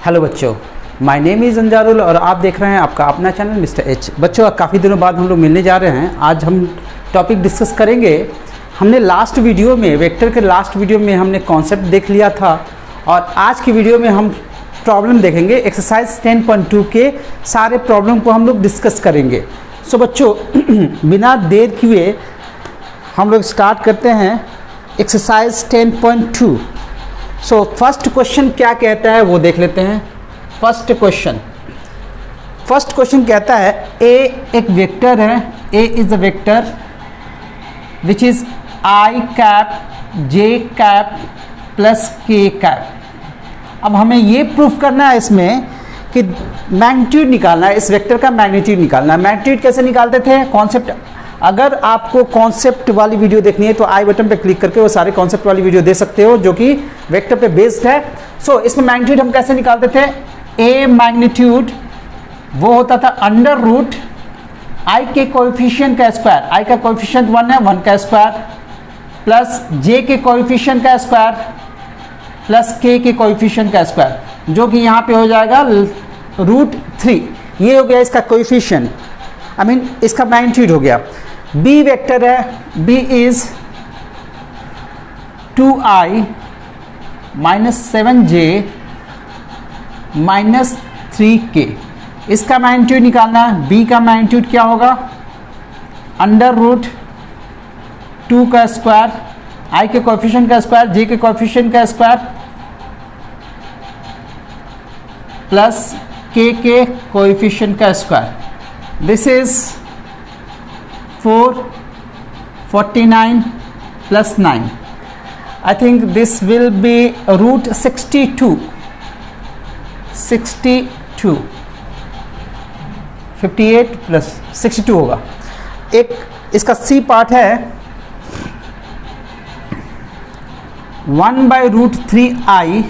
Hello बच्चों, my name is अंजारुल और आप देख रहे हैं आपका अपना चैनल मिस्टर एच। बच्चों, काफ़ी दिनों बाद हम लोग मिलने जा रहे हैं। आज हम टॉपिक डिस्कस करेंगे। हमने लास्ट वीडियो में, वेक्टर के लास्ट वीडियो में हमने कॉन्सेप्ट देख लिया था और आज की वीडियो में हम प्रॉब्लम देखेंगे। एक्सरसाइज 10.2 के सारे प्रॉब्लम को हम लोग डिस्कस करेंगे। सो बच्चों, बिना देर किए हम लोग स्टार्ट करते हैं एक्सरसाइज 10.2। सो फर्स्ट क्वेश्चन क्या कहता है वो देख लेते हैं। फर्स्ट क्वेश्चन कहता है ए एक वेक्टर है, A is a vector which is I cap J cap plus K cap. अब हमें ये प्रूफ करना है इसमें कि मैग्नीट्यूड निकालना है, इस वेक्टर का मैग्नीट्यूड निकालना है। मैग्नीट्यूड कैसे निकालते थे? कॉन्सेप्ट, अगर आपको कॉन्सेप्ट वाली वीडियो देखनी है तो आई बटन पे क्लिक करके वो सारे कॉन्सेप्ट वाली वीडियो दे सकते हो जो कि वेक्टर पे बेस्ड है। सो इसमें मैग्नीट्यूड हम कैसे निकालते थे? ए मैग्नीट्यूड वो होता था अंडर रूट आई के कोएफिशिएंट का स्क्वायर, आई का कोएफिशिएंट 1 है, 1 का स्क्वायर प्लस जे के कोएफिशिएंट का स्क्वायर प्लस के कोएफिशिएंट का स्क्वायर, जो कि यहाँ पे हो जाएगा √3। ये हो गया इसका कोएफिशिएंट, आई मीन इसका मैग्नीट्यूड हो गया। बी वेक्टर है, b is 2i minus 7j minus 3k। इसका मैग्नीट्यूड निकालना है। बी का मैग्नीट्यूड क्या होगा? अंडर रूट 2 का स्क्वायर, आई के कोएफिशिएंट का स्क्वायर, जे के कोएफिशिएंट का स्क्वायर प्लस के कोएफिशिएंट का square. This is 449 plus 9. I think this will be √62. 58 plus 62 होगा। एक इसका सी पार्ट है 1/√3i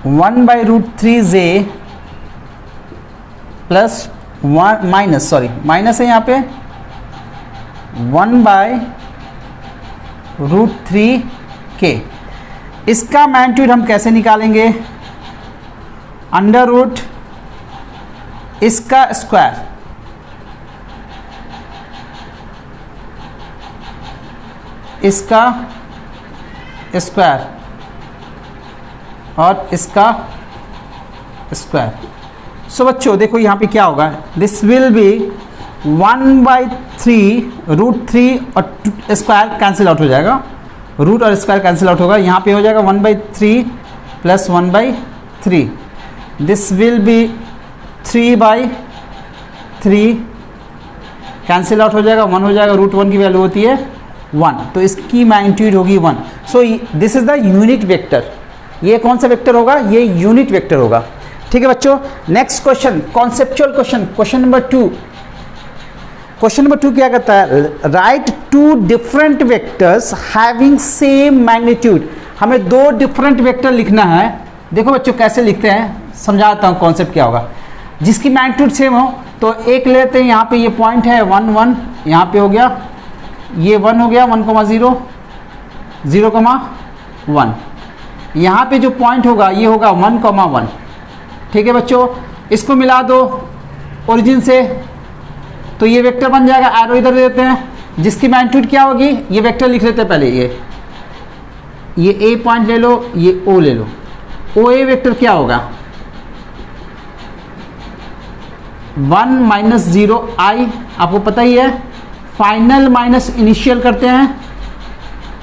1/√3j प्लस माइनस है यहाँ पे 1/√3k। इसका मैग्नीट्यूड हम कैसे निकालेंगे? अंडर रूट इसका स्क्वायर और इसका स्क्वायर। सो बच्चों देखो यहाँ पे क्या होगा, दिस विल बी 1/3 और स्क्वायर कैंसिल आउट हो जाएगा, रूट और स्क्वायर कैंसिल आउट होगा। यहाँ पे हो जाएगा 1/3 plus 1/3। This will be 3/3 cancel out हो जाएगा, 1 हो जाएगा, √1 की वैल्यू होती है 1, तो इसकी मैग्नीट्यूड होगी 1। So this is the unit vector. ये कौन सा वेक्टर होगा? ये यूनिट वेक्टर होगा। ठीक है बच्चों, next question, conceptual question, question number 2। Question number 2 क्या कहता है? Right 2 different vectors having same magnitude. हमें 2 डिफरेंट वेक्टर लिखना है। देखो बच्चों कैसे लिखते हैं, समझाता हूँ कॉन्सेप्ट क्या होगा। जिसकी मैग्नीट्यूड सेम हो तो एक लेते हैं, यहाँ पे ये पॉइंट है 1 1, यहाँ पे हो गया ये 1 हो गया 1,0 0,1। यहाँ पे जो पॉइंट होगा ये होगा 1,1। ठीक है बच्चों, इसको मिला दो ओरिजिन से तो ये वेक्टर बन जाएगा। एरो इधर दे देते हैं, जिसकी मैग्नीट्यूड क्या होगी ये वेक्टर लिख लेते हैं पहले। ये ए पॉइंट ले लो, ये ओ ले लो। ओ ए वेक्टर क्या होगा? 1 - 0i, आपको पता ही है, फाइनल माइनस इनिशियल करते हैं,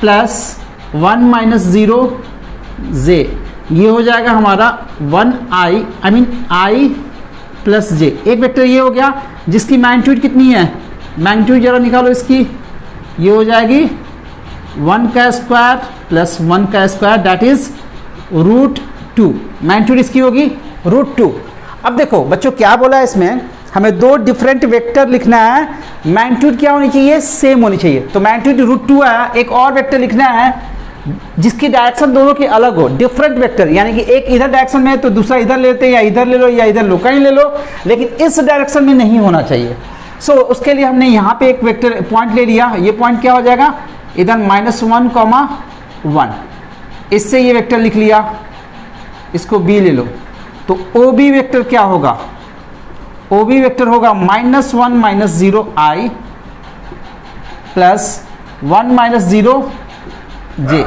प्लस 1 - 0j। ये हो जाएगा हमारा 1i, I mean i plus j। एक वेक्टर ये हो गया जिसकी मैग्नीट्यूड कितनी है? मैग्नीट्यूड जरा निकालो इसकी। ये हो जाएगी 1 का स्क्वायर प्लस 1 का स्क्वायर, दैट इज √2। मैग्नीट्यूड इसकी होगी √2। अब देखो बच्चों क्या बोला है इसमें, हमें 2 डिफरेंट वेक्टर लिखना है, मैग्नीट्यूड क्या होनी चाहिए? सेम होनी चाहिए। तो मैग्नीट्यूड √2 है। एक और वेक्टर लिखना है जिसकी डायरेक्शन दोनों की अलग हो, डिफरेंट वेक्टर, यानी कि एक इधर डायरेक्शन में है तो दूसरा इधर लेते हैं, या इधर ले लो या इधर लो, कहीं ले लो, लेकिन इस डायरेक्शन में नहीं होना चाहिए। सो उसके लिए हमने यहाँ पे एक वेक्टर पॉइंट ले लिया। ये पॉइंट क्या हो जाएगा? इधर -1, 1, इससे ये वेक्टर लिख लिया इसको b ले लो, तो OB वेक्टर क्या होगा? OB वेक्टर होगा -1 minus 0 i plus 1 minus 0 j,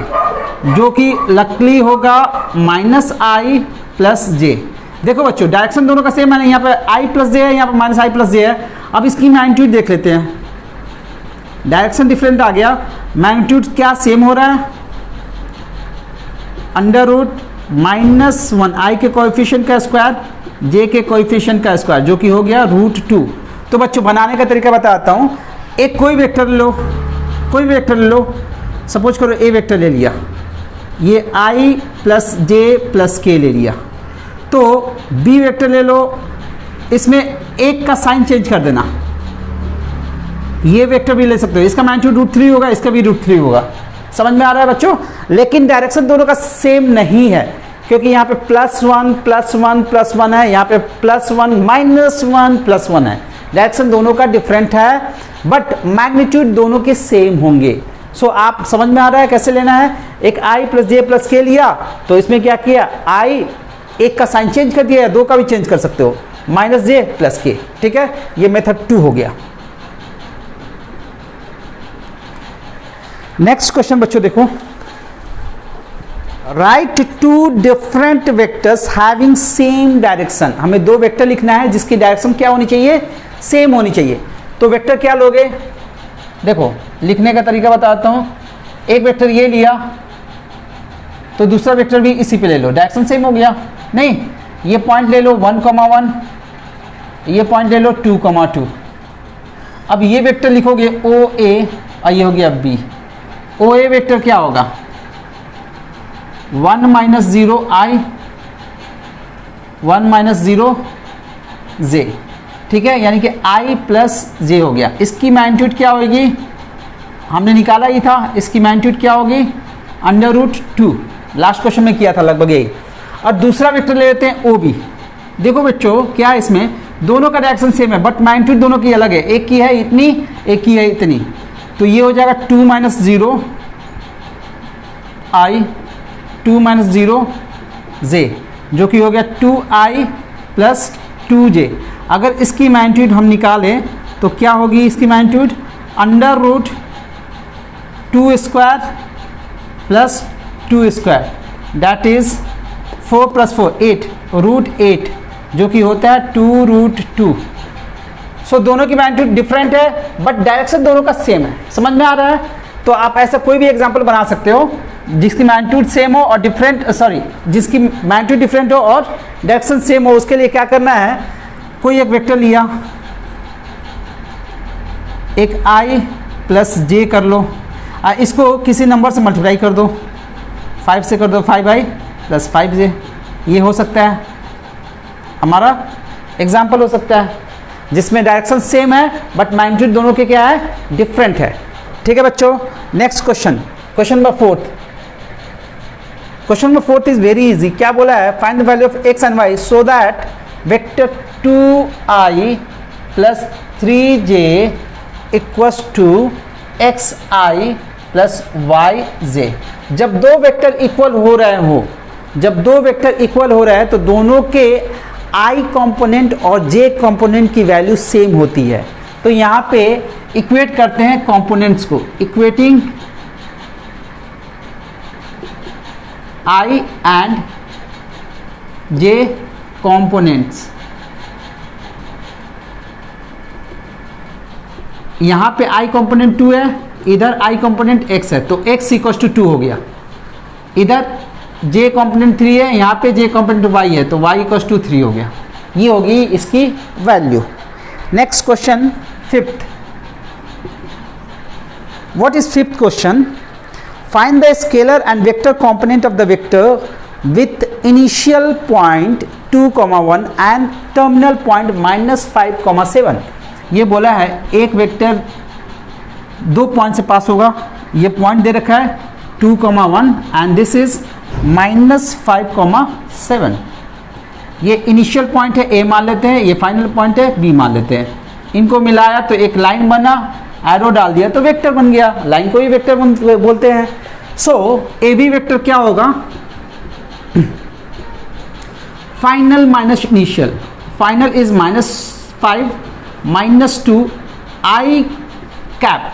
जो कि लकली होगा -i प्लस j। देखो बच्चों डायरेक्शन दोनों का सेम है ना, यहाँ पे i प्लस j है, यहाँ पे माइनस i प्लस j है। अब इसकी मैग्नीट्यूड देख लेते हैं, डायरेक्शन डिफरेंट आ गया, मैग्नीट्यूड क्या सेम हो रहा है? अंडर रूट -1 i के कोएफिशिएंट का स्क्वायर j के कोएफिशिएंट का स्क्वायर, जो कि हो गया √2। तो बच्चों बनाने का तरीका बताता हूँ। एक कोई वेक्टर ले लो, कोई भी वेक्टर ले लो, सपोज करो a वेक्टर ले लिया, ये i plus j plus k ले लिया। तो b वेक्टर ले लो, इसमें एक का साइन चेंज कर देना, ये वेक्टर भी ले सकते हो, इसका मैग्नीट्यूड √3 होगा, इसका भी √3 होगा। समझ में आ रहा है बच्चों? लेकिन डायरेक्शन दोनों का सेम नहीं है, क्योंकि यहाँ पे +1 +1 +1 है, यहाँ पे +1 -1 +1 है। डायरेक्शन दोनों का डिफरेंट है, बट मैग्नीट्यूड दोनों के सेम होंगे। सो आप समझ में आ रहा है कैसे लेना है? एक i plus j plus k लिया, तो इसमें क्या किया? i एक का साइन चेंज कर दिया, दो का भी चेंज कर सकते हो, -j प्लस k। ठीक है, ये मेथड 2 हो गया। नेक्स्ट क्वेश्चन बच्चों देखो, write two different vectors having same direction. हमें दो वेक्टर लिखना है जिसकी डायरेक्शन क्या होनी चाहिए? सेम होनी चाहिए। तो वेक्टर क्या लोगे? देखो लिखने का तरीका बताता हूं। एक वेक्टर ये लिया, तो दूसरा वेक्टर भी इसी पे ले लो, डायरेक्शन सेम हो गया। नहीं, ये पॉइंट ले लो 1,1, ये पॉइंट ले लो 2,2। अब ये वेक्टर लिखोगे OA और ये हो गया B। OA वेक्टर क्या होगा? 1 माइनस 0 i 1 माइनस 0 j। ठीक है, यानी कि i प्लस j हो गया। इसकी मैग्नीट्यूड क्या होगी? हमने निकाला ही था, इसकी मैग्नीट्यूड क्या होगी? √2। लास्ट क्वेश्चन में किया था लगभग यही। और दूसरा वेक्टर ले लेते हैं OB। देखो बच्चों क्या है, इसमें दोनों का डायरेक्शन सेम है, बट मैग्नीट्यूड दोनों की अलग है, एक की है इतनी, एक की है इतनी। तो ये हो जाएगा 2 माइनस 0 i 2 माइनस 0 j, जो कि हो गया 2i प्लस 2j। अगर इसकी मैग्नीट्यूड हम निकालें तो क्या होगी इसकी magnitude? √2 square plus 2 square, that is 4 plus 4 8, √8, जो कि होता है 2√2। सो दोनों की मैग्नीट्यूड डिफरेंट है, बट डायरेक्शन दोनों का सेम है। समझ में आ रहा है? तो आप ऐसा कोई भी एग्जांपल बना सकते हो जिसकी मैग्नीट्यूड सेम हो और जिसकी मैग्नीट्यूड डिफरेंट हो और डायरेक्शन सेम हो। उसके लिए क्या करना है? कोई एक वेक्टर लिया, एक i प्लस j कर लो, इसको किसी नंबर से मल्टीप्लाई कर दो, 5 से कर दो, 5i प्लस 5j। ये हो सकता है हमारा एग्जाम्पल, हो सकता है जिसमें डायरेक्शन सेम है बट मैग्नीट्यूड दोनों के क्या है? डिफरेंट है। ठीक है बच्चों, next question, question number 4। Question number 4 is very easy. क्या बोला है? Find the value of x and y so that vector 2i plus 3j equals to xi plus yj। जब दो वेक्टर इक्वल हो रहे हो, जब दो वेक्टर इक्वल हो रहे हैं तो दोनों के i कंपोनेंट और j कंपोनेंट की वैल्यू सेम होती है। तो यहाँ पे इक्वेट करते हैं कंपोनेंट्स को, equating i and j components. यहाँ पे i कंपोनेंट 2 है, इधर i कंपोनेंट x है, तो x इक्वल टू 2 हो गया। इधर j कंपोनेंट 3 है, यहाँ पे j कंपोनेंट y है, तो y इक्वल टू 3 हो गया। ये होगी इसकी value. Next question 5th। What is 5th question? Find the scalar and vector component of the vector with initial point 2,1 and terminal point -5,7। ये बोला है एक वेक्टर दो पॉइंट से पास होगा, ये पॉइंट दे रखा है 2,1 एंड दिस इज -5,7। ये इनिशियल पॉइंट है A मान लेते हैं, ये फाइनल पॉइंट है B मान लेते हैं। इनको मिलाया तो एक लाइन बना, एरो डाल दिया तो वेक्टर बन गया। लाइन को ही वेक्टर बोलते हैं। सो AB वेक्टर क्या होगा? Final minus initial, final is -5 -2 I cap,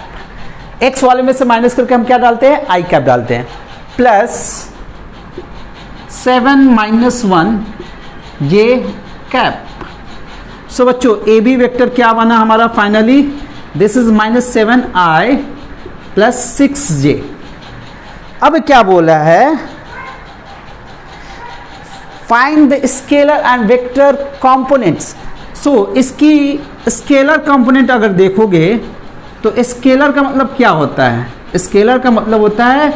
x वाले में से माइनस करके हम क्या डालते हैं, आई कैप डालते हैं, प्लस 7 -1 जे कैप। सो बच्चों ए बी वेक्टर क्या बना हमारा finally, this is -7i plus 6j। अब क्या बोला है, find the scalar and vector components. So इसकी स्केलर कंपोनेंट अगर देखोगे तो स्केलर का मतलब क्या होता है, स्केलर का मतलब होता है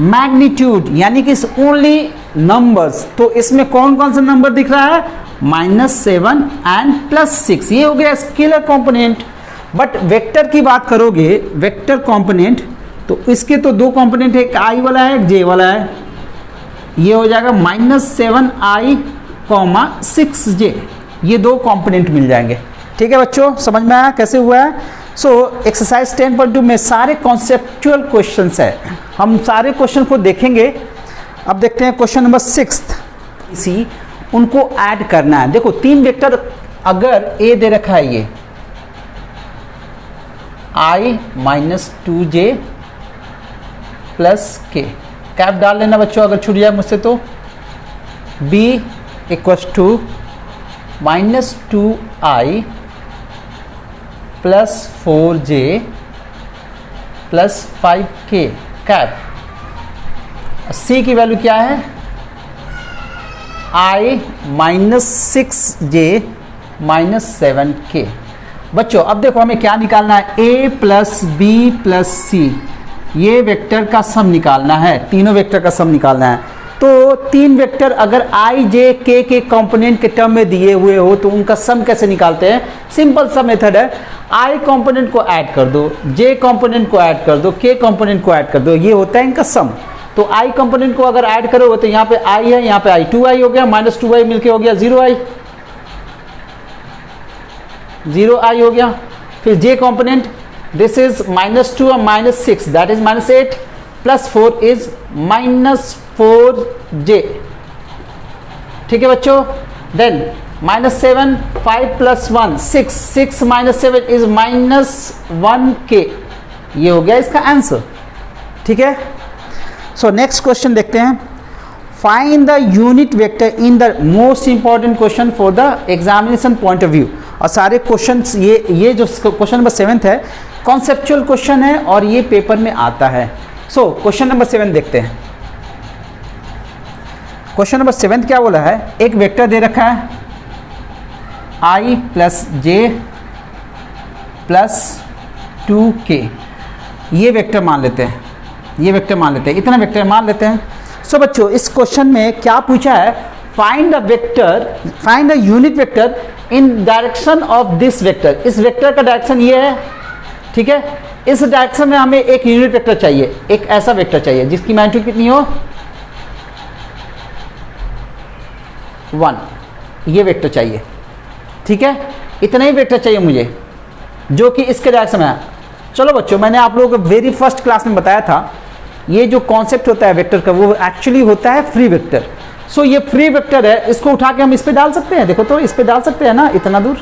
मैग्नीट्यूड, यानी कि ओनली नंबर्स। तो इसमें कौन कौन सा नंबर दिख रहा है, -7 एंड +6, ये हो गया स्केलर कंपोनेंट। बट वेक्टर की बात करोगे, वेक्टर कंपोनेंट, तो इसके तो दो कंपोनेंट है, एक आई वाला है एक जे वाला है, ये हो जाएगा -7i, 6j, ये दो कंपोनेंट मिल जाएंगे। ठीक है बच्चों, समझ में आया कैसे हुआ है। सो एक्सरसाइज 10.2 में सारे कॉन्सेप्चुअल क्वेश्चंस है, हम सारे क्वेश्चन को देखेंगे। अब देखते हैं क्वेश्चन नंबर 6, इसी उनको ऐड करना है। देखो 3 वेक्टर अगर ए दे रखा है, ये i -2j plus k, cap डाल लेना बच्चों अगर छूट जाए मुझसे तो, b = -2i plus 4j plus 5k cap. c की वैल्यू क्या है, i -6j -7k। बच्चों अब देखो हमें क्या निकालना है, a प्लस बी प्लस सी, ये वेक्टर का सम निकालना है, तीनों वेक्टर का सम निकालना है। तो 3 वेक्टर अगर i j k के कंपोनेंट के टर्म में दिए हुए हो तो उनका सम कैसे निकालते हैं, सिंपल सा मेथड है, i कंपोनेंट को ऐड कर दो, j कंपोनेंट को ऐड कर दो, k कंपोनेंट को ऐड कर दो, ये होता है इनका सम। तो i कंपोनेंट को अगर ऐड करोगे तो यहाँ पे i है, यहाँ पे i 2i हो गया, -2i मिलके हो गया 0i, 0i हो गया। फिर j कंपोनेंट, दिस इज -2 और -6, that is -8 plus 4 is -4j। ठीक है बच्चों, देन -7, 5 प्लस 1 6, 6 -7 इज -1k, ये हो गया इसका आंसर। ठीक है, सो नेक्स्ट क्वेश्चन देखते हैं, find the unit vector in the most important question for the examination point of view. और सारे क्वेश्चंस ये जो क्वेश्चन नंबर 7 है कॉन्सेप्चुअल क्वेश्चन है और ये पेपर में आता है। सो क्वेश्चन नंबर 7 देखते हैं। क्वेश्चन नंबर 7 क्या बोला है, एक वेक्टर दे रखा है i plus j plus 2k, ये वेक्टर मान लेते हैं, ये वेक्टर मान लेते हैं, इतना वेक्टर मान लेते हैं। सो बच्चों इस क्वेश्चन में क्या पूछा है, find the vector, find the unit vector in direction of this vector. इस वेक्टर का डायरेक्शन ये है, ठीक है, इस डायरेक्शन में हमें एक यूनिट वेक्टर चाहिए, एक ऐसा वेक्टर चाहिए जिसकी मैग्नीट्यूड कितनी हो 1, ये वेक्टर चाहिए। ठीक है, इतना ही वेक्टर चाहिए मुझे जो कि इसके डायरेक्शन में है। चलो बच्चों, मैंने आप लोगों को वेरी फर्स्ट क्लास में बताया था, ये जो कॉन्सेप्ट होता है वेक्टर का वो एक्चुअली होता है फ्री वेक्टर। सो ये फ्री वेक्टर है, इसको उठा के हम इस पे डाल सकते हैं, देखो तो इस पे डाल सकते हैं ना इतना दूर,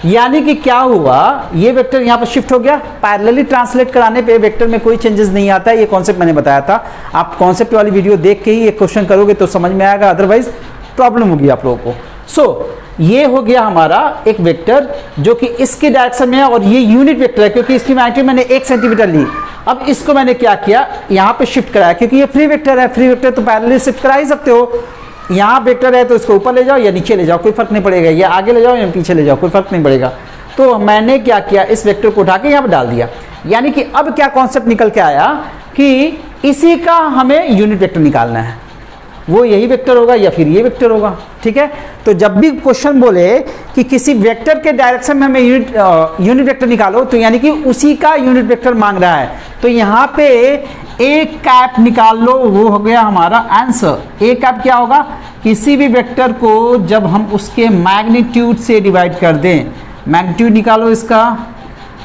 यानी कि क्या हुआ, ये वेक्टर यहाँ पर शिफ्ट हो गया। पैरेलली ट्रांसलेट कराने पे वेक्टर में कोई चेंजेस नहीं आता है, ये कॉन्सेप्ट मैंने बताया था। आप कॉन्सेप्ट वाली वीडियो देख के ही ये क्वेश्चन करोगे तो समझ में आएगा, अदरवाइज प्रॉब्लम होगी आप लोगों को। सो ये हो गया हमारा एक वेक्टर जो कि इसके डायरेक्शन में है और ये यूनिट वेक्टर है क्योंकि इसकी मैग्नीट्यूड मैंने 1 सेंटीमीटर ली। अब इसको मैंने क्या किया, यहाँ पे शिफ्ट कराया क्योंकि ये फ्री वेक्टर है, फ्री वेक्टर तो पैरेलली शिफ्ट करा ही सकते हो। यहाँ वेक्टर है तो इसको ऊपर ले जाओ या नीचे ले जाओ, कोई फर्क नहीं पड़ेगा, या आगे ले जाओ या पीछे ले जाओ, कोई फर्क नहीं पड़ेगा। तो मैंने क्या किया, इस वेक्टर को उठा के यहाँ पर डाल दिया, यानी कि अब क्या कॉन्सेप्ट निकल के आया कि इसी का हमें यूनिट वेक्टर निकालना है, वो यही वेक्टर होगा या फिर ये वेक्टर होगा। ठीक है, तो जब भी क्वेश्चन बोले कि किसी वेक्टर के डायरेक्शन में हमें यूनिट वेक्टर निकालो, तो यानी कि उसी का यूनिट वेक्टर मांग रहा है। तो यहाँ पे ए कैप निकाल लो, वो हो गया हमारा आंसर। ए कैप क्या होगा, किसी भी वेक्टर को जब हम उसके मैग्नीट्यूड से डिवाइड कर दें, मैग्नीट्यूड निकालो इसका,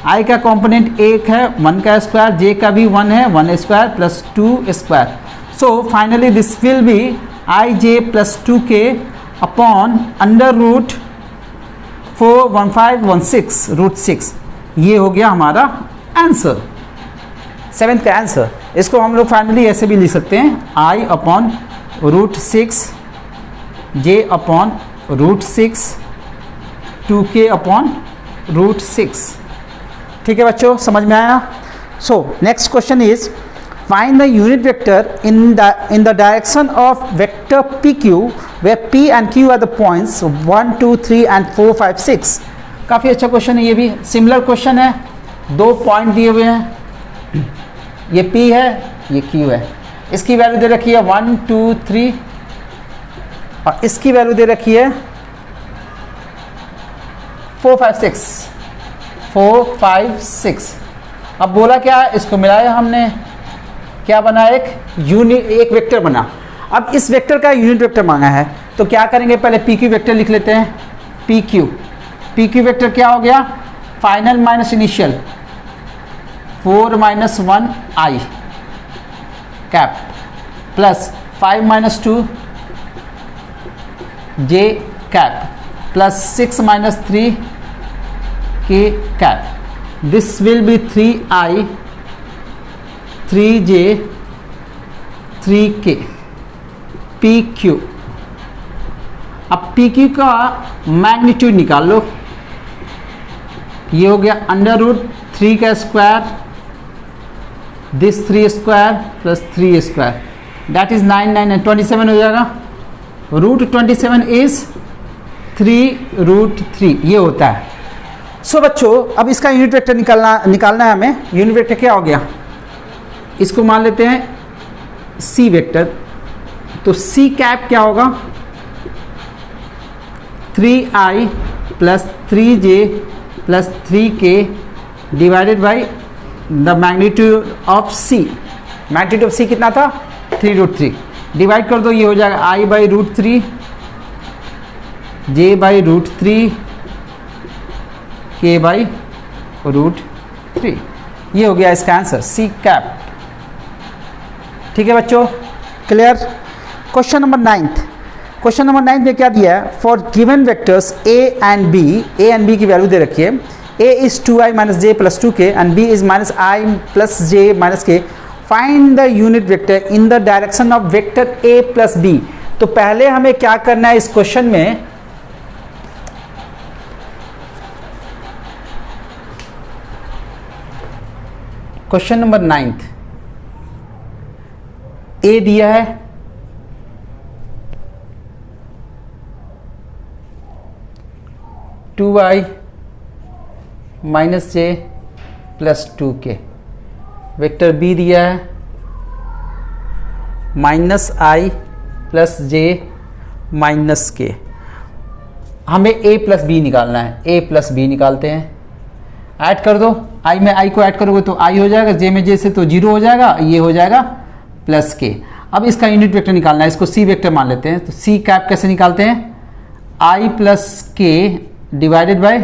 आई का कंपोनेंट 1 है, 1 का स्क्वायर, जे का भी 1 है, 1 square plus 2 square. So finally this will be ij plus 2k upon under root 41516 root 6। ये हो गया हमारा आंसर, 7th का आंसर। इसको हम लोग फाइनली ऐसे भी लिख सकते हैं, i upon root 6 j upon root 6 2k upon root 6। ठीक है बच्चों, समझ में आया? So next question is find the unit vector in the direction of vector pq where p and q are the points 1 2 3 and 4 5 6। काफ़ी अच्छा question है, ये भी सिमिलर क्वेश्चन है। 2 पॉइंट दिए हुए हैं, ये p है, ये q है। इसकी वैल्यू दे रखी है 1 2 3 और इसकी वैल्यू दे रखी है 4 5 6 4 5 6। अब बोला क्या, इसको मिलाया हमने, क्या बना, एक वेक्टर बना। अब इस वेक्टर का यूनिट वेक्टर मांगा है, तो क्या करेंगे, पहले पी क्यू वेक्टर लिख लेते हैं। पी क्यू वेक्टर क्या हो गया, फाइनल माइनस इनिशियल 4 माइनस 1 आई कैप प्लस 5 माइनस 2 जे कैप प्लस 6 माइनस 3 के cap. This will be 3i 3j 3k P Q. अब पी क्यू का मैग्नीट्यूड निकाल लो, ये हो गया अंडर रूट 3 का square, this 3 square plus 3 square, that is 9 9 and 27 हो जाएगा। रूट 27 इज 3 रूट 3, ये होता है। सो बच्चों, अब इसका यूनिट वेक्टर निकालना है हमें। यूनिट वेक्टर क्या हो गया, इसको मान लेते हैं सी वेक्टर। तो सी कैप क्या होगा, 3i plus 3j plus 3k divided by the magnitude of C. Magnitude of C कितना था, 3 रूट 3। डिवाइड कर दो, ये हो जाएगा i by root 3 j by root 3 k by root 3। ये हो गया इसका आंसर, सी कैप। ठीक है बच्चों, clear? Question number 9th। Question number 9 में क्या दिया है, for given vectors a and b की वैल्यू दे रखी है। a is 2i minus j plus 2k and b is minus i plus j minus k। Find the unit vector in the direction of vector a plus b। तो पहले हमें क्या करना है इस क्वेश्चन में, क्वेश्चन नंबर 9th, a दिया है, two i minus j plus 2k। Vector b दिया है minus i plus j minus k. हमें a प्लस बी निकालना है, a प्लस बी निकालते हैं। ऐड कर दो, i में i को ऐड करोगे तो i हो जाएगा, j में j से तो 0 हो जाएगा, ये हो जाएगा प्लस k। अब इसका यूनिट वेक्टर निकालना है, इसको c वेक्टर मान लेते हैं। तो c कैप कैसे निकालते हैं, i plus k divided by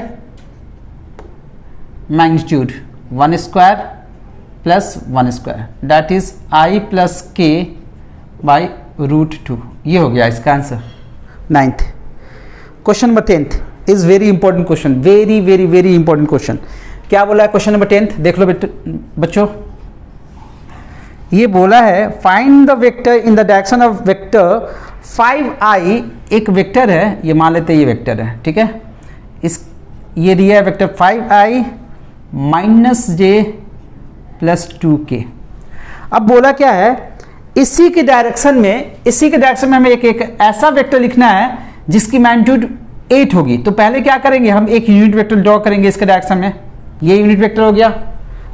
magnitude 1 square plus 1 square, that is i plus k by root 2। ये हो गया इसका answer 9th। Question number 10th is very important question, very very very important question. क्या बोला है क्वेश्चन नंबर 10th, देख लो बच्चों। ये बोला है find the vector in the direction of vector 5i। एक वेक्टर है, ये मान लेते हैं ये वेक्टर है, ठीक है। ये दिया है vector 5i minus j plus 2k। अब बोला क्या है, इसी के डायरेक्शन में हमें एक ऐसा वेक्टर लिखना है जिसकी मैग्नीट्यूड 8 होगी। तो पहले क्या करेंगे, हम एक यूनिट वेक्टर ड्रॉ करेंगे इसके डायरेक्शन में। ये यूनिट वेक्टर हो गया,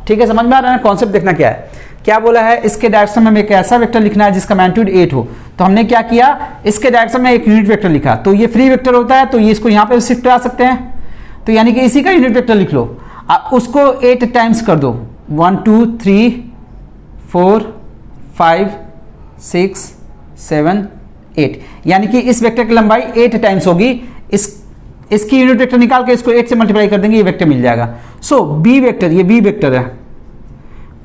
ठीक है। समझ में आ रहा है कॉन्सेप्ट? देखना क्या है, क्या बोला है, इसके डायरेक्शन में हमें एक ऐसा वेक्टर लिखना है जिसका मैग्नीट्यूड 8 हो। तो हमने क्या किया, इसके डायरेक्शन में एक यूनिट वेक्टर लिखा। तो ये फ्री वेक्टर होता है, तो ये इसको यहाँ पे शिफ्ट करा सकते हैं। तो यानी कि इसी का यूनिट वेक्टर लिख लो, उसको 8 टाइम्स कर दो, 1 2 3 4 5 6 7 8। यानी कि इस वेक्टर की लंबाई 8 टाइम्स होगी। इसकी यूनिट वेक्टर निकाल के इसको 8 से मल्टीप्लाई कर देंगे, ये वेक्टर मिल जाएगा। सो बी वेक्टर, ये बी वेक्टर है,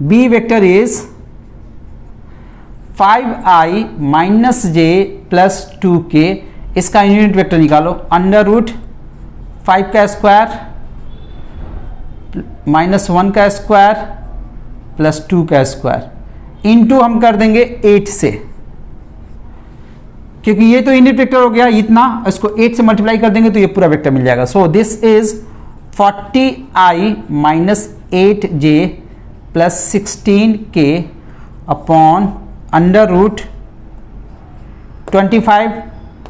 b vector is 5i minus j plus 2k, इसका यूनिट वेक्टर निकालो, अंडर रूट 5 का स्क्वायर माइनस 1 का स्क्वायर प्लस 2 का स्क्वायर इनटू हम कर देंगे 8 से, क्योंकि ये तो यूनिट वेक्टर हो गया इतना, इसको 8 से मल्टीप्लाई कर देंगे तो ये पूरा वेक्टर मिल जाएगा। So this is 40i minus 8j plus 16k upon under root 25,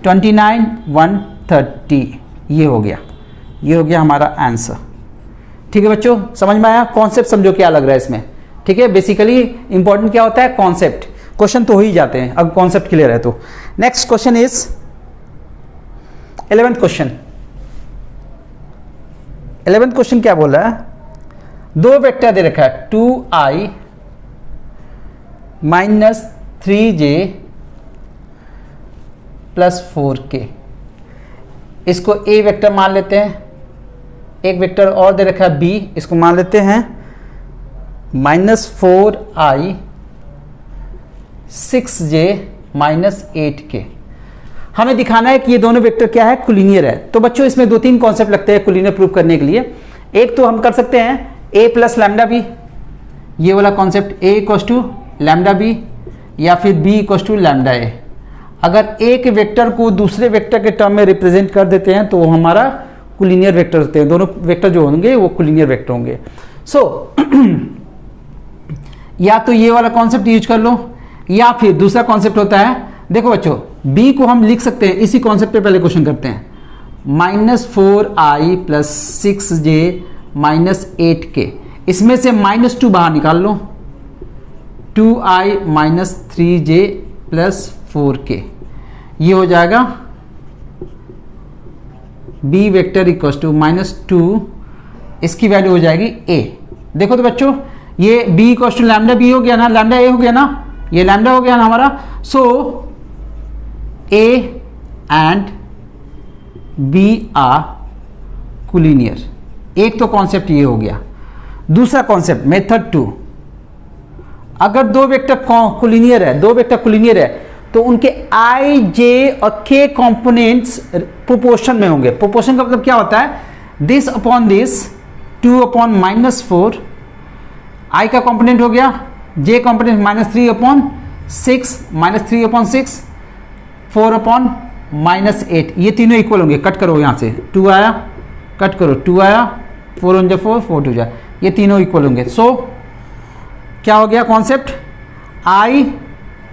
29, 130। ये हो गया हमारा आंसर। ठीक है बच्चों, समझ में आया? कॉन्सेप्ट समझो क्या लग रहा है इसमें। ठीक है, बेसिकली इंपॉर्टेंट क्या होता है? कॉन्सेप्ट। क्वेश्चन तो हो ही जाते हैं अब कॉन्सेप्ट क्लियर है तो। Next question is 11th question. 11th question क्या बोल रहा है? दो वेक्टर दे रखा है 2i minus 3j plus 4k। इसको a वेक्टर मान लेते हैं, एक वेक्टर और दे रखा है b, इसको मान लेते हैं minus 4i 6j minus 8k। हमें दिखाना है कि ये दोनों वेक्टर क्या है? कोलिनियर है। तो बच्चों इसमें दो तीन कॉन्सेप्ट लगते हैं कोलिनियर प्रूव करने के लिए। एक तो हम कर सकते हैं a प्लस लैम्डा बी, ये वाला concept, a equals to lambda b या फिर b equals to lambda a. अगर एक वेक्टर को दूसरे वेक्टर के टर्म में रिप्रेजेंट कर देते हैं तो वो हमारा कोलिनियर वेक्टर होते हैं, दोनों वेक्टर जो होंगे वो कोलिनियर वेक्टर होंगे। सो या तो ये वाला कॉन्सेप्ट यूज कर लो या फिर दूसरा कॉन्सेप्ट होता है, देखो बच्चों b को हम लिख सकते हैं इसी कॉन्सेप्ट पे पहले क्वेश्चन करते हैं, minus 4i plus 6j minus 8k। इसमें से माइनस 2 बाहर निकाल लो, 2i minus 3j plus 4k। ये हो जाएगा b vector equal to minus 2, इसकी वैल्यू हो जाएगी a। देखो तो बच्चों ये b equal to lambda b हो गया ना, लैम्डा a हो गया ना, ये लैम्डा हो गया ना हमारा। So a and b are collinear. एक तो कॉन्सेप्ट ये हो गया। दूसरा कॉन्सेप्ट मेथड 2, अगर दो वेक्टर कोलिनियर है, दो वेक्टर कोलिनियर है तो उनके i, j और k कंपोनेंट्स प्रोपोर्शन में होंगे। प्रोपोर्शन का मतलब क्या होता है? This upon this, 2 upon minus 4, i का कंपोनेंट हो गया, j component minus 3 upon 6, minus 3 upon 6, 4 upon minus 8। ये तीनों इक्वल होंगे। कट करो यहाँ से, 2 आया, कट करो, 2 आया, 4 1 जा 4, 4 2 जा, ये तीनों इक्वल होंगे। सो क्या हो गया concept? i,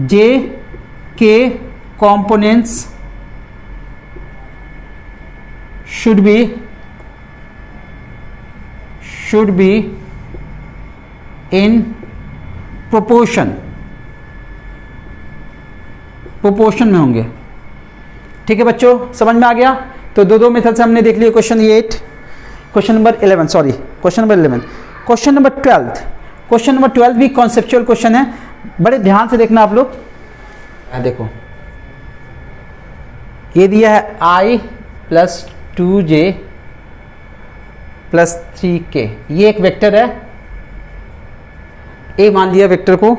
j, k components should be in proportion में होंगे। ठीक है बच्चों, समझ में आ गया? तो दो मेथड से हमने देख लिया question 8, question number 11, sorry question number 11। Question number 12, question number 12 भी कॉन्सेप्चुअल क्वेश्चन है, बड़े ध्यान से देखना आप लोग। देखो ये दिया है i plus 2j plus 3k, ये एक वेक्टर है, a मान लिया वेक्टर को।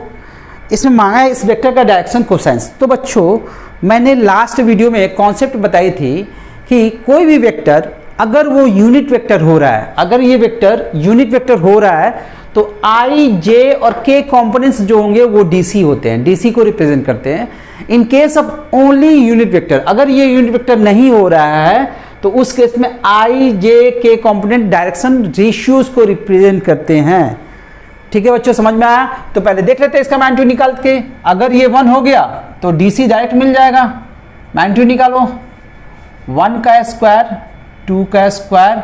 इसमें मांगा है इस वेक्टर का डायरेक्शन कोसाइंस। तो बच्चों मैंने लास्ट वीडियो में कॉन्सेप्ट बताई थी कि कोई भी वेक्टर अगर वो यूनिट वेक्टर हो रहा है, अगर ये वेक्टर यूनिट वेक्टर हो रहा है तो i, j और k कंपोनेंट्स जो होंगे वो dc होते हैं, dc को रिप्रेजेंट करते हैं। In case of only unit vector, अगर ये यूनिट वेक्टर नहीं हो रहा है तो उस केस में i, j, k component direction ratios को रिप्रेजेंट करते हैं। ठीक है बच्चों, समझ में आया? तो पहले देख लेते हैं इसका मैग्नीट्यूड निकाल के। अगर ये 1 हो गया तो dc डायरेक्ट मिल जाएगा। मैग्नीट्यूड निकालो, 1 का स्क्वायर, 2 का स्क्वायर,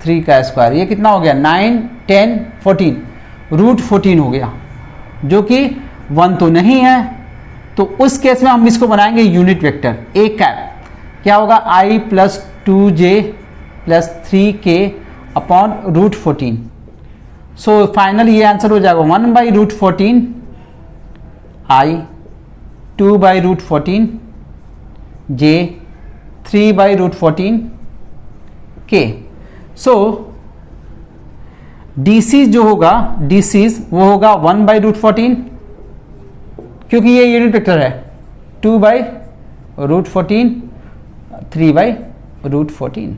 3 का स्क्वायर, ये कितना हो गया? 9, 10, 14, रूट 14 हो गया, जो कि 1 तो नहीं है। तो उस केस में हम इसको बनाएंगे यूनिट वेक्टर a कैप। क्या होगा? i plus 2j plus 3k upon root 14। So final ये आंसर हो जाएगा 1 by root 14 i, 2 by root 14 j, 3 by root 14 k। So DC जो होगा, DCs वो होगा 1 बाई रूट 14 क्योंकि ये यूनिट वेक्टर है 2/√14, 3/√14।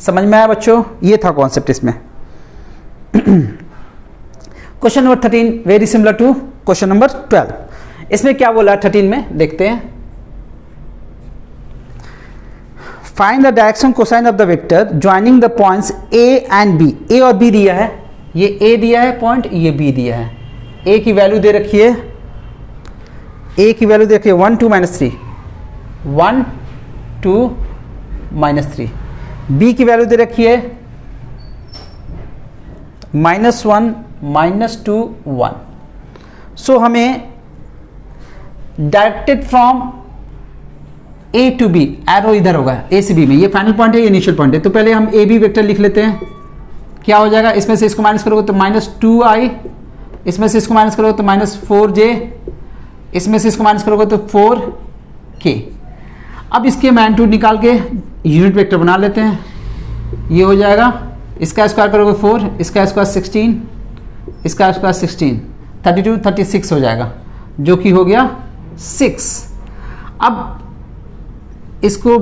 समझ में आया बच्चों? ये था कॉन्सेप्ट इसमें। Question number 13 very similar to question number 12। इसमें क्या बोला 13 में, देखते हैं। Find the direction cosine of the vector joining the points A and B. A और बी दिया है, ये ए दिया है पॉइंट, ये बी दिया है। ए की वैल्यू दे रखी है, ए की वैल्यू दे रखी है 1 2 -3, 1 2 -3। बी की वैल्यू दे रखी है -1 -2 1। सो हमें directed from a to b, arrow इधर होगा ए से बी में, ये फाइनल पॉइंट है, ये इनिशियल पॉइंट है। तो पहले हम ए बी वेक्टर लिख लेते हैं। क्या हो जाएगा, इसमें से इसको माइनस करोगे तो -2i, इसमें से इसको माइनस करोगे तो -4j, इसमें से इसको माइनस करोगे तो 4k। अब इसके मैग्नीट्यूड निकाल के यूनिट वेक्टर बना लेते हैं। ये हो जाएगा, इसका स्क्वायर करोगे 4, इसका स्क्वायर 16, इसका स्क्वायर 16, 32 36 हो जाएगा, जो कि हो गया 6। अब इसको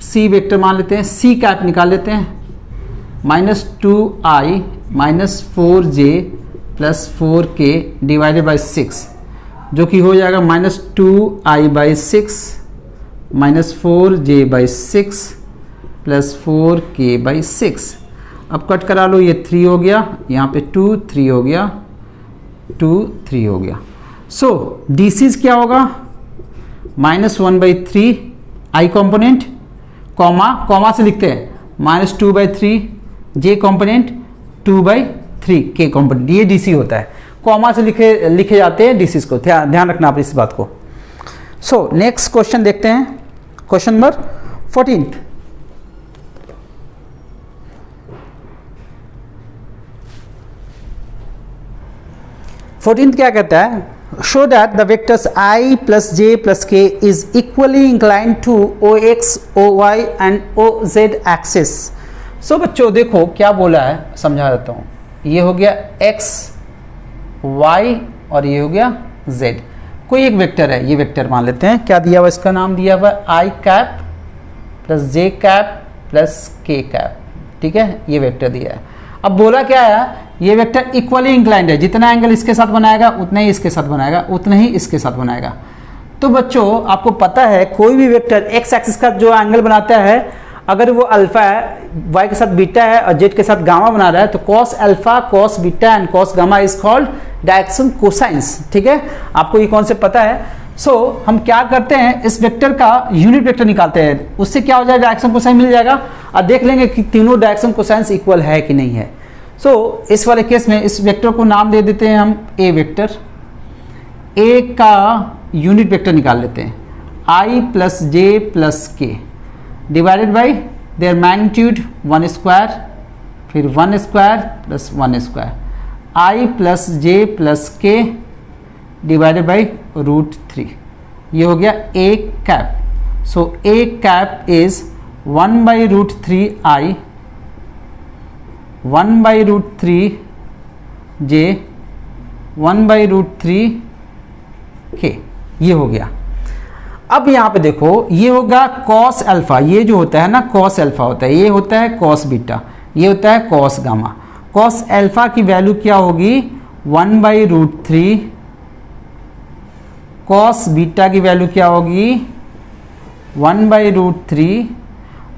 सी वेक्टर मान लेते हैं, सी कैप निकाल लेते हैं, -2i -4j +4k divided by 6, जो कि हो जाएगा -2i/6 -4j/6 +4k/6। अब कट करा लो, ये 3 हो गया, यहाँ पे 2 3 हो गया, 2 3 हो गया। सो डीसीज क्या होगा, -1/3 आई कॉम्पोनेंट, कॉमा से लिखते हैं -2/3 जे कॉम्पोनेंट, 2/3 के कॉम्पोनेंट, ये डीसी होता है। कॉमा से लिखे जाते हैं डीसीज को, ध्यान रखना आप इस बात को। सो नेक्स्ट क्वेश्चन देखते हैं, क्वेश्चन नंबर 14। क्या कहता है, show that the vectors I plus j plus k is equally inclined to OX, OY and OZ axis। सो बच्चों देखो क्या बोला है, समझा देता हूँ। ये हो गया x, y और ये हो गया z। कोई एक वेक्टर है, ये वेक्टर मान लेते हैं। क्या दिया हुआ, इसका नाम दिया हुआ I cap plus j cap plus k cap, ठीक है, ये वेक्टर दिया है। अब बोला क्या है, ये वेक्टर इक्वली इंक्लाइंड है, जितना एंगल इसके साथ बनाएगा उतना ही इसके साथ बनाएगा, उतना ही इसके साथ बनाएगा। तो बच्चों आपको पता है कोई भी वेक्टर एक्स एक्सिस का जो एंगल बनाता है, अगर वो अल्फा है, वाई के साथ बीटा है और जेड के साथ गामा बना रहा है, तो cos alpha cos beta and cos gamma is called direction cosines. ठीक है, आपको ये कॉन्सेप्ट पता है। सो हम क्या करते हैं, इस वेक्टर का यूनिट वेक्टर निकालते हैं, उससे क्या हो जाएगा, डायरेक्शन कोसाइन मिल जाएगा और देख लेंगे कि तीनों डायरेक्शन कोसाइंस इक्वल है कि नहीं है। सो इस वाले केस में इस वेक्टर को नाम दे देते हैं हम ए वेक्टर। ए का यूनिट वेक्टर निकाल लेते हैं, I plus J plus K divided by their magnitude 1 square, फिर 1 square plus 1 square, I plus J plus K divided by √3। ये हो गया A cap. So A cap is 1/√3 I 1/√3 J 1/√3 K, ये हो गया। अब यहाँ पे देखो ये होगा कॉस अल्फा, ये जो होता है ना कॉस अल्फा होता है, ये होता है कॉस बीटा, ये होता है कॉस गामा। कॉस अल्फा की वैल्यू क्या होगी 1/√3, कॉस बीटा की वैल्यू क्या होगी 1/√3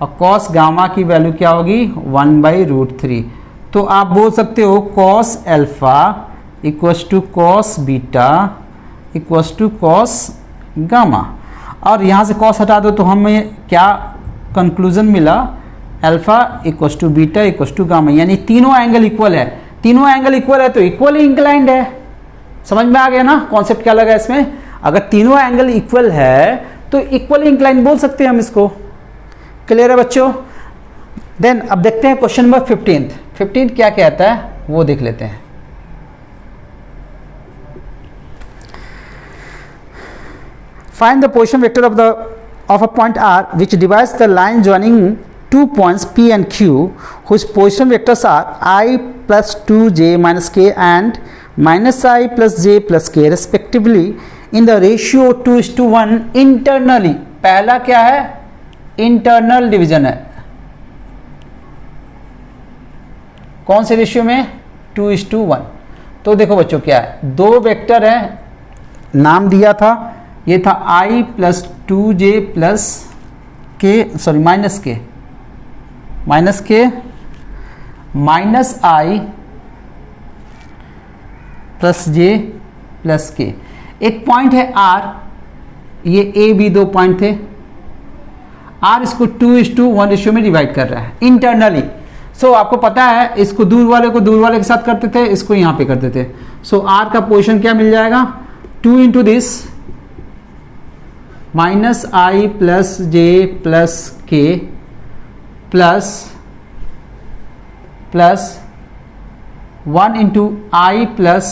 और कॉस गामा की वैल्यू क्या होगी 1/√3। तो आप बोल सकते हो cos alpha equals to cos beta equals to cos gamma, और यहाँ से कॉस हटा दो तो हमें क्या कंक्लूजन मिला, alpha equals to beta equals to gamma, यानी तीनों एंगल इक्वल है। तीनों एंगल इक्वल है तो इक्वली इंक्लाइंड है। समझ में आ गया ना कॉन्सेप्ट क्या लगा इसमें, अगर तीनों एंगल इक्वल है तो इक्वली इंक्लाइंड बोल सकते हैं हम इसको। क्लियर है बच्चों। देन अब देखते हैं क्वेश्चन नंबर 15 क्या कहता है वो देख लेते हैं। Find the position vector of a point R which divides the line joining two points P and Q whose position vectors are I plus 2j minus k and minus I plus j plus k respectively in the ratio 2:1 internally. पहला क्या है? Internal division है। कौन से ratio में? 2:1। तो देखो बच्चों क्या है, दो वेक्टर है, नाम दिया था, ये था i प्लस 2j प्लस के, सॉरी माइनस के minus i plus j plus के। एक पॉइंट है r, ये a b दो पॉइंट थे, r इसको 2:1 रेशियो में डिवाइड कर रहा है इंटरनली। सो आपको पता है, इसको दूर वाले को दूर वाले के साथ करते थे, इसको यहाँ पे करते थे। सो r का पोजीशन क्या मिल जाएगा? 2 into this minus i plus j plus K plus 1 into i plus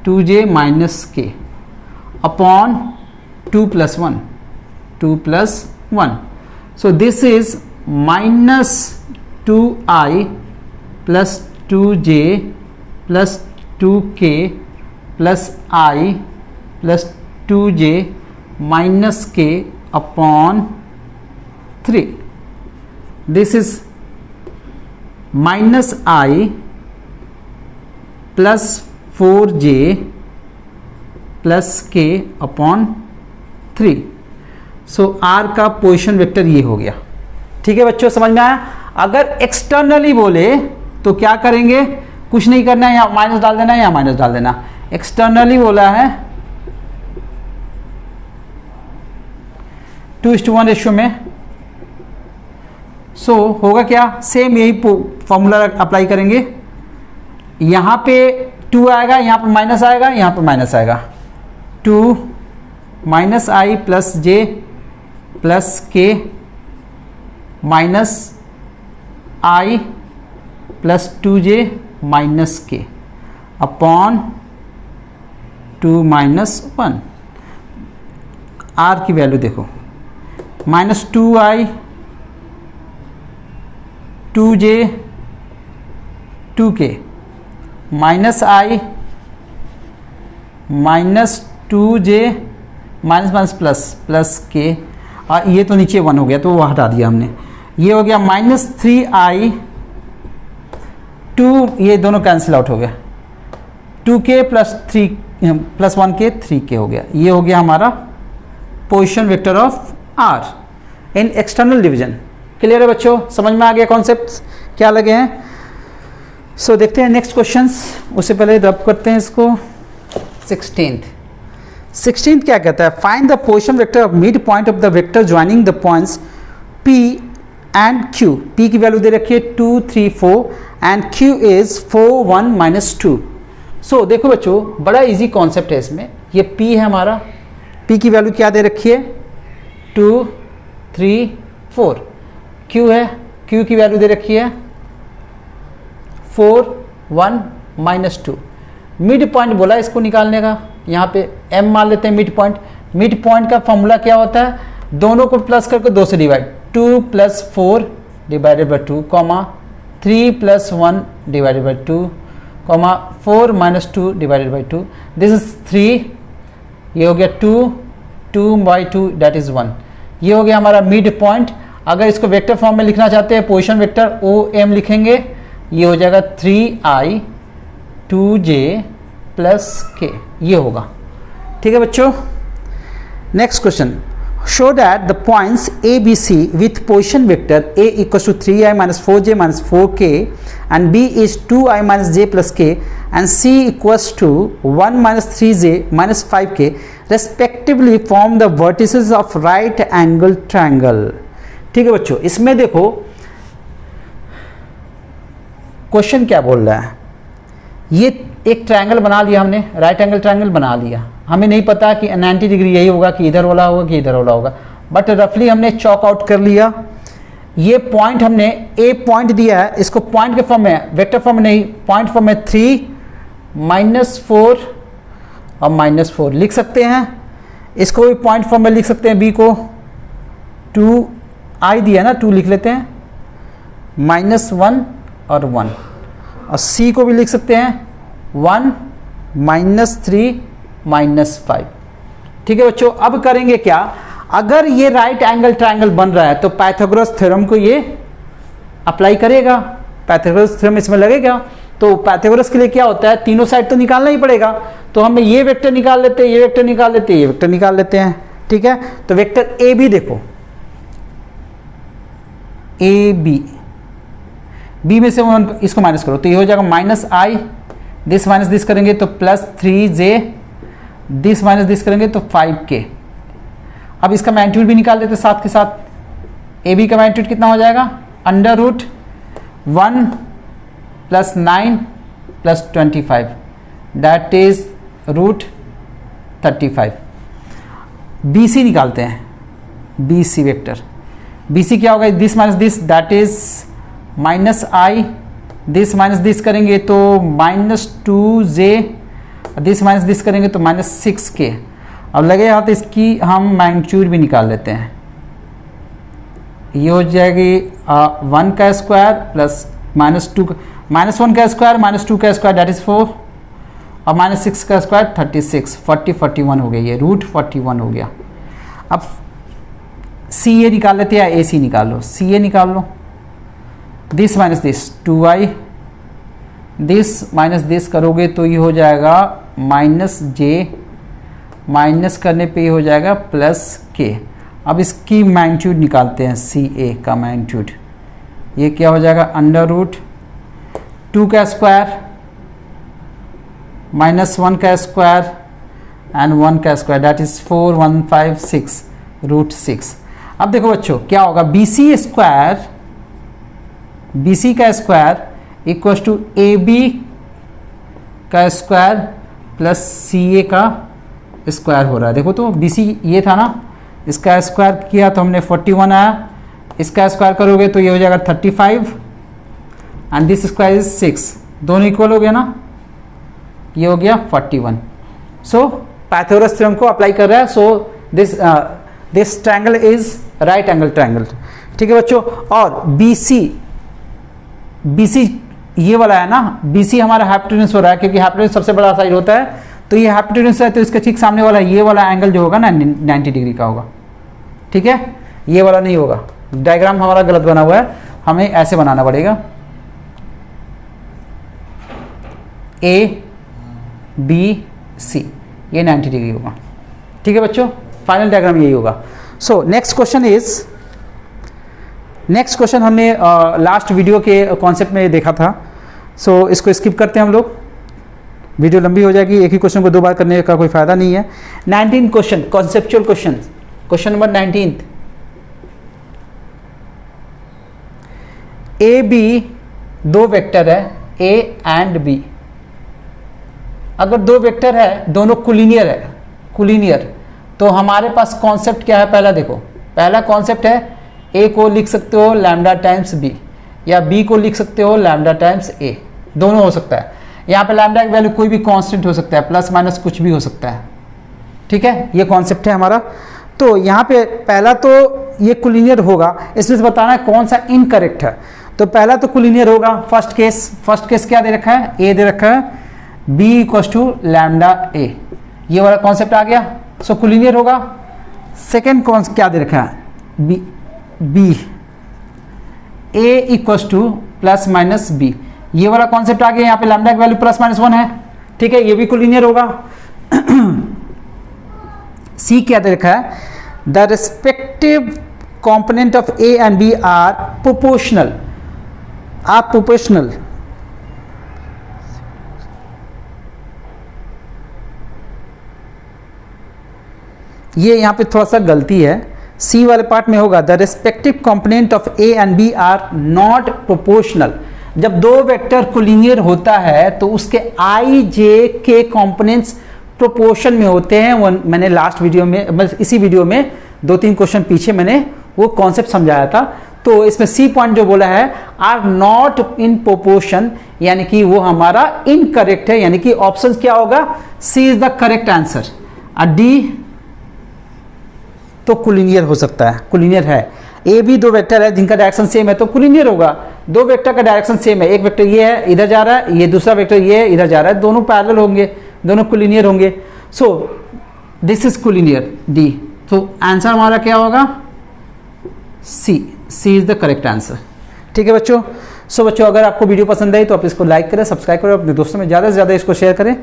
2j minus K upon 2 plus 1। So this is minus 2i plus 2j plus 2k plus i plus 2j minus K upon 3। This is minus i plus 4j plus k upon 3। सो r का position vector ये हो गया। ठीक है बच्चों, समझ में आया? अगर एक्सटर्नली बोले तो क्या करेंगे? कुछ नहीं करना है, यहाँ माइनस डाल देना है, यहाँ माइनस डाल देना। एक्सटर्नली बोला है 2:1 रेशियो में। सो होगा क्या? सेम यही फॉर्मूला अप्लाई करेंगे। यहाँ पे 2 आएगा, यहाँ पे माइनस आएगा, यहाँ पे माइनस आएगा। 2 minus i plus j plus K minus i plus 2j minus K upon 2 minus 1। r की वैल्यू देखो, minus 2i 2j 2k minus i minus 2j minus minus plus plus K, और ये तो नीचे 1 हो गया तो वो हटा दिया हमने। ये हो गया माइनस 3i 2, ये दोनों कैंसिल आउट हो गया, 2k plus 3 plus 1k 3k हो गया। ये हो गया हमारा position vector of r in external division. Clear है बच्चों? समझ में आ गया कॉन्सेप्ट क्या लगे हैं? सो देखते हैं नेक्स्ट क्वेश्चंस। उससे पहले रब करते हैं इसको। 16th क्या कहता है? Find the position vector of mid point of the vector joining the points p and q। p की वैल्यू दे रखी है 2 3 4 एंड q इज 4 1 माइनस 2। सो देखो बच्चों, बड़ा इजी कॉन्सेप्ट है इसमें। ये p है हमारा, p की वैल्यू क्या दे रखी है? 2 3 4। q है, q की वैल्यू दे रखी है 4 1 माइनस 2। मिड पॉइंट बोला इसको निकालने का, यहाँ पे m मान लेते हैं मिड पॉइंट। मिड पॉइंट का फॉर्मूला क्या होता है? दोनों को प्लस करके 2 से divide, 2 plus 4 divided by 2 comma 3 plus 1 divided by 2 comma 4 minus 2 divided by 2। This is 3, ये हो गया 2 बाई 2 दैट इज 1। ये हो गया हमारा मिड पॉइंट। अगर इसको वेक्टर फॉर्म में लिखना चाहते हैं, पोजीशन वेक्टर OM लिखेंगे, ये हो जाएगा 3i 2j प्लस k, ये होगा। ठीक है बच्चों, next question. Show that the points a b c with position vector a equals to 3i minus 4j minus 4k and b is 2i minus j plus k and c equals to 1 minus 3j minus 5k respectively form the vertices of right angle triangle. ठीक है बच्चों, इसमें देखो question क्या बोल रहा है। ये एक ट्रायंगल बना लिया हमने, राइट एंगल ट्रायंगल बना लिया। हमें नहीं पता कि 90 डिग्री यही होगा कि इधर वाला होगा कि इधर वाला होगा, बट रफली हमने चॉक आउट कर लिया। ये पॉइंट हमने ए पॉइंट दिया है, इसको पॉइंट के फॉर्म में, वेक्टर फॉर्म में नहीं, पॉइंट फॉर्म में 3 -4 और -4 लिख सकते हैं। इसको भी पॉइंट फॉर्म में लिख सकते हैं। बी को 2i दिया ना, 2 लिख लेते हैं, -1 और 1। और c को भी लिख सकते हैं 1 -3 -5। ठीक है बच्चों, अब करेंगे क्या, अगर ये राइट एंगल ट्रायंगल बन रहा है तो पाइथागोरस थ्योरम को ये अप्लाई करेगा, पाइथागोरस थ्योरम इसमें लगेगा। तो पाइथागोरस के लिए क्या होता है, तीनों साइड तो निकालना ही पड़ेगा, तो हम ये वेक्टर निकाल लेते हैं, ये वेक्टर निकाल लेते हैं, ये वेक्टर निकाल लेते हैं। ठीक है, तो वेक्टर ए बी देखो, ए बी में से इसको माइनस करो तो ये हो जाएगा minus i, this minus this करेंगे तो plus 3j, this minus this करेंगे तो 5k। अब इसका मैग्नीट्यूड भी निकाल देते साथ के साथ। ए बी का मैग्नीट्यूड कितना हो जाएगा, under root 1 plus 9 plus 25 that is root 35। B c निकालते हैं, b c vector, b c क्या होगा, this minus this that is minus i, this minus this करेंगे तो minus 2j, this minus this करेंगे तो माइनस 6k। अब लगे हाथ इसकी हम मैग्नीट्यूड भी निकाल लेते हैं, ये हो जाएगी 1 का स्क्वायर प्लस माइनस 1 का स्क्वायर माइनस 2 का स्क्वायर दैट इज 4 और माइनस 6 का स्क्वायर 36, 41 हो गया, ये रूट 41 हो गया। अब सी ए निकाल लेते हैं, ए सी निकाल लो, सी ए निकाल लो, this minus this 2i, this minus this करोगे तो ये हो जाएगा माइनस जे, माइनस करने पे ये हो जाएगा प्लस के। अब इसकी मैग्नीट्यूड निकालते हैं, सी ए का मैग्नीट्यूड, ये क्या हो जाएगा, अंडर रूट 2 का स्क्वायर माइनस 1 का स्क्वायर एंड 1 का स्क्वायर दैट इज 4156 रूट 6। अब देखो बच्चों क्या होगा, B C square, B C का square equal to A B का स्क्वायर प्लस सी ए का स्क्वायर हो रहा है। देखो तो बी सी ये था ना, इसका स्क्वायर किया तो हमने 41 आया, इसका स्क्वायर करोगे तो ये हो जाएगा 35 एंड दिस स्क्वायर इज 6, दोनों इक्वल हो गया ना, ये हो गया 41। सो पाइथागोरस थ्योरम को अप्लाई कर रहा है। So this triangle is right angle triangle. ठीक है बच्चों, और बी सी ये वाला है ना, बी सी हमारा हाइपोटेन्यूस हो रहा है क्योंकि हाइपोटेन्यूस सबसे बड़ा साइड होता है, तो ये हाइपोटेन्यूस है तो इसके ठीक सामने वाला ये वाला एंगल जो होगा ना 90 डिग्री का होगा। ठीक है, ये वाला नहीं होगा, डायग्राम हमारा गलत बना हुआ है, हमें ऐसे बनाना पड़ेगा, ए बी सी, ये 90 डिग्री होगा। ठीक है बच्चों, फाइनल डायग्राम यही होगा। सो नेक्स्ट क्वेश्चन हमने लास्ट वीडियो के कॉन्सेप्ट में देखा था, सो इसको स्किप करते हैं हम लोग, वीडियो लंबी हो जाएगी, एक ही क्वेश्चन को 2 बार करने का कोई फायदा नहीं है। 19 question, conceptual question, question number 19। A b दो वेक्टर है, ए एंड बी। अगर दो वेक्टर है, दोनों कोलिनियर है, कोलिनियर, तो हमारे पास कॉन्सेप्ट क्या है, पहला देखो, पहला कॉन्सेप्ट है ए को लिख सकते हो लैम्डा टाइम्स बी, या बी को लिख सकते हो लैम्डा टाइम्स ए, दोनों हो सकता है। यहाँ पे लैम्डा की वैल्यू कोई भी कांस्टेंट हो सकता है, प्लस माइनस कुछ भी हो सकता है। ठीक है, ये कॉन्सेप्ट है हमारा। तो यहाँ पे पहला तो ये कोलिनियर होगा, इसमें से बताना है कौन सा इनकरेक्ट है। तो पहला तो कोलिनियर होगा, फर्स्ट केस क्या दे रखा है, ए दे रखा है, बी इक्वल टू लैम्डा ए, ये वाला कॉन्सेप्ट आ गया, सो कोलिनियर होगा। सेकेंड कौन क्या दे रखा है, B A equal to plus minus B, ये वाला कॉन्सेप्ट आ गया, यहाँ पे लैम्डा की वैल्यू प्लस माइनस 1 है। ठीक है, ये भी कोलिनियर होगा। सी क्या दे रखा है, the respective component of a and b are proportional, ये यहाँ पे थोड़ा सा गलती है, सी वाले पार्ट में होगा the respective component of a and b are not proportional. जब दो वेक्टर कोलिनियर होता है तो उसके आई जे के कंपोनेंट्स प्रोपोर्शन में होते हैं। वो मैंने लास्ट वीडियो में, इसी वीडियो में 2-3 क्वेश्चन पीछे मैंने वो कॉन्सेप्ट समझाया था। तो इसमें सी पॉइंट जो बोला है आर नॉट इन प्रोपोर्शन, यानी कि वो हमारा इनकरेक्ट है, यानी कि ऑप्शन क्या होगा, C is the correct answer. D तो कोलिनियर हो सकता है, कोलिनियर है। ए भी दो वेक्टर है जिनका डायरेक्शन सेम है तो कोलिनियर होगा। दो वेक्टर का डायरेक्शन सेम है, एक वेक्टर ये है इधर जा रहा है, ये दूसरा वेक्टर ये है इधर जा रहा है, दोनों पैरेलल होंगे, दोनों कोलिनियर होंगे। सो दिस इज कोलिनियर डी। तो आंसर हमारा क्या होगा? सी। सी इज द करेक्ट आंसर। ठीक है बच्चों। सो बच्चों, अगर आपको वीडियो पसंद आई तो आप इसको लाइक करें, सब्सक्राइब करें, अपने दोस्तों में ज़्यादा से ज़्यादा इसको शेयर करें।